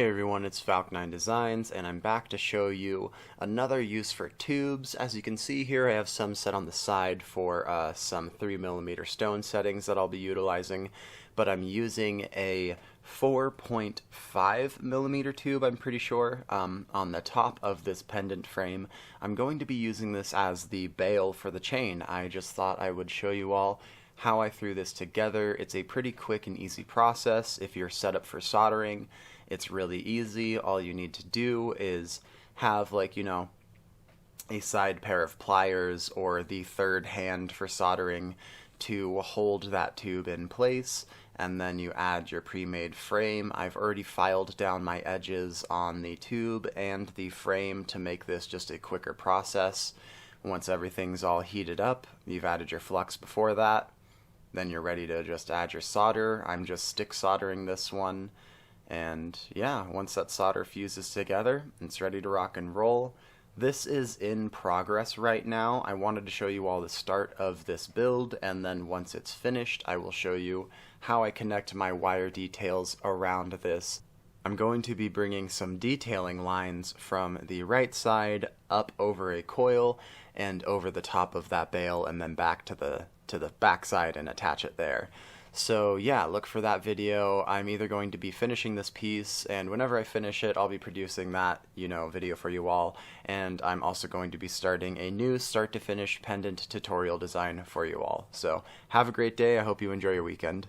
Hey everyone, it's Falcon9 Designs, and I'm back to show you another use for tubes. As you can see here, I have some set on the side for some 3mm stone settings that I'll be utilizing, but I'm using a 4.5mm tube, I'm pretty sure, on the top of this pendant frame. I'm going to be using this as the bail for the chain. I just thought I would show you all how I threw this together. It's a pretty quick and easy process if you're set up for soldering. It's really easy. All you need to do is have, like, a side pair of pliers or the third hand for soldering to hold that tube in place, and then you add your pre-made frame. I've already filed down my edges on the tube and the frame to make this just a quicker process. Once everything's all heated up, you've added your flux before that, then you're ready to just add your solder. I'm just stick soldering this one. And yeah, once that solder fuses together, it's ready to rock and roll. This is in progress right now. I wanted to show you all the start of this build, and then once it's finished, I will show you how I connect my wire details around this. I'm going to be bringing some detailing lines from the right side up over a coil and over the top of that bail, and then back to the back side and attach it there. So yeah, look for that video. I'm either going to be finishing this piece, and whenever I finish it, I'll be producing that, video for you all. And I'm also going to be starting a new start to finish pendant tutorial design for you all. So have a great day. I hope you enjoy your weekend.